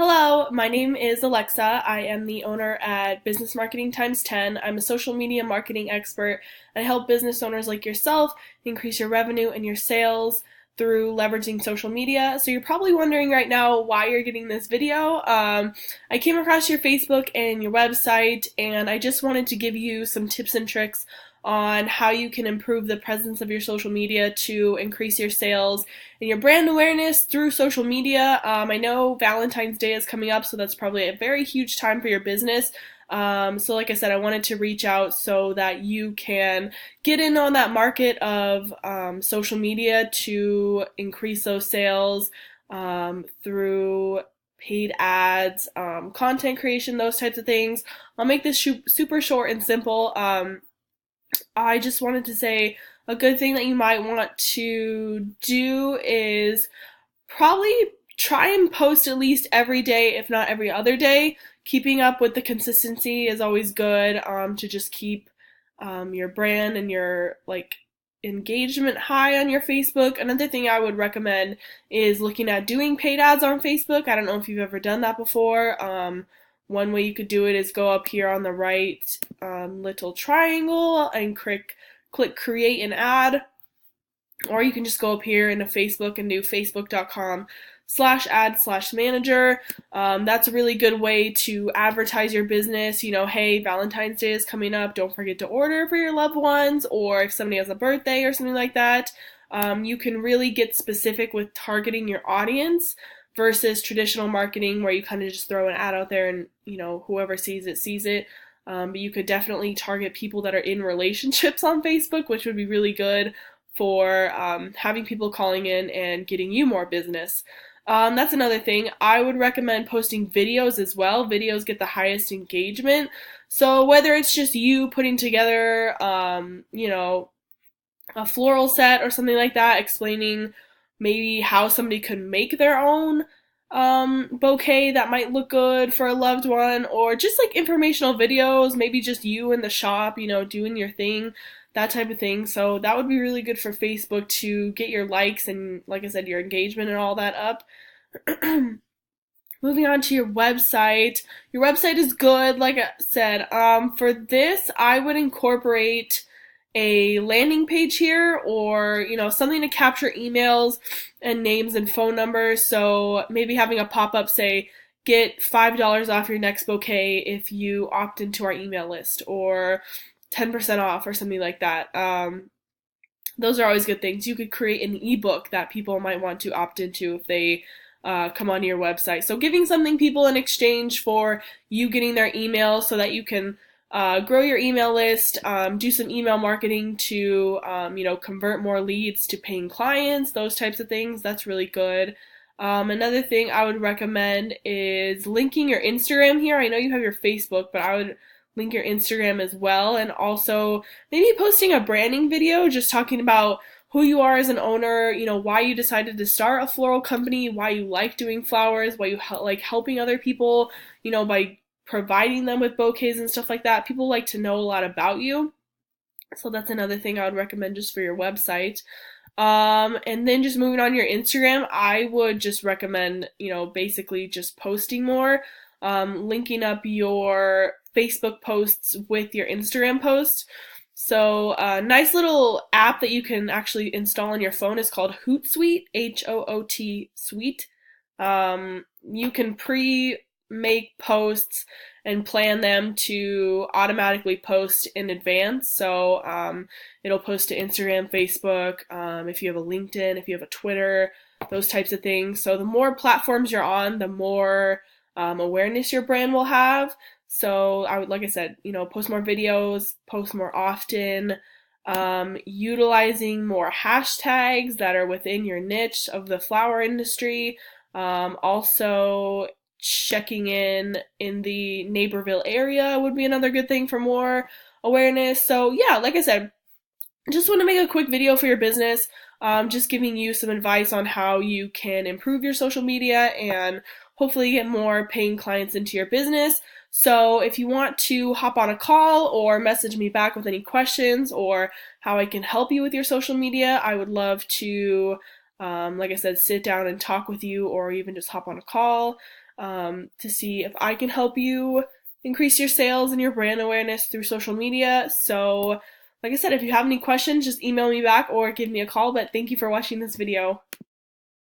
Hello, my name is Alexa. I am the owner at Business Marketing Times 10. I'm a social media marketing expert. I help business owners like yourself increase your revenue and your sales through leveraging social media. So you're probably wondering right now why you're getting this video. I came across your Facebook and your website, and I just wanted to give you some tips and tricks on how you can improve the presence of your social media to increase your sales and your brand awareness through social media. I know Valentine's Day is coming up, so that's probably a very huge time for your business. So like I said, I wanted to reach out so that you can get in on that market of social media to increase those sales through paid ads, content creation, those types of things. I'll make this super short and simple. I just wanted to say a good thing that you might want to do is probably try and post at least every day, if not every other day. Keeping up with the consistency is always good to just keep your brand and your engagement high on your Facebook. Another thing I would recommend is looking at doing paid ads on Facebook. I don't know if you've ever done that before. One way you could do it is go up here on the right little triangle and click create an ad, or you can just go up here into Facebook and do facebook.com/ad/manager. That's a really good way to advertise your business. You know, hey, Valentine's Day is coming up. Don't forget to order for your loved ones, or if somebody has a birthday or something like that. You can really get specific with targeting your audience versus traditional marketing where you kind of just throw an ad out there and, you know, whoever sees it sees it. But you could definitely target people that are in relationships on Facebook, which would be really good for having people calling in and getting you more business. That's another thing. I would recommend posting videos as well. Videos get the highest engagement. So whether it's just you putting together, a floral set or something like that, explaining maybe how somebody could make their own bouquet that might look good for a loved one, or just like informational videos, maybe just you in the shop, you know, doing your thing, that type of thing. So that would be really good for Facebook to get your likes and, like I said, your engagement and all that up. Moving on to your website. Your website is good, like I said. For this, I would incorporate a landing page here, or something to capture emails and names and phone numbers. So maybe having a pop-up say, get $5 off your next bouquet if you opt into our email list, or 10% off, or something like that. Those are always good things. You could create an ebook that people might want to opt into if they come onto your website. So giving something people in exchange for you getting their email so that you can grow your email list, do some email marketing to, convert more leads to paying clients, those types of things. That's really good. Another thing I would recommend is linking your Instagram here. I know you have your Facebook, but I would link your Instagram as well. And also maybe posting a branding video, just talking about who you are as an owner, why you decided to start a floral company, why you like doing flowers, why you like helping other people, by providing them with bouquets and stuff like that. People like to know a lot about you. So that's another thing I would recommend just for your website. And then just moving on your Instagram, I would just recommend, basically just posting more, linking up your Facebook posts with your Instagram posts. So a nice little app that you can actually install on your phone is called Hootsuite, Hoot Suite. You can make posts and plan them to automatically post in advance. So it'll post to Instagram, Facebook, if you have a LinkedIn, if you have a Twitter, those types of things. So the more platforms you're on, the more awareness your brand will have. So I would, like I said, post more videos, post more often, utilizing more hashtags that are within your niche of the flower industry. Also checking in the Naperville area would be another good thing for more awareness. So yeah, like I said, just want to make a quick video for your business, just giving you some advice on how you can improve your social media and hopefully get more paying clients into your business. So if you want to hop on a call or message me back with any questions or how I can help you with your social media, I would love to, like I said, sit down and talk with you, or even just hop on a call. to see if I can help you increase your sales and your brand awareness through social media. So, like I said, if you have any questions, just email me back or give me a call. But thank you for watching this video.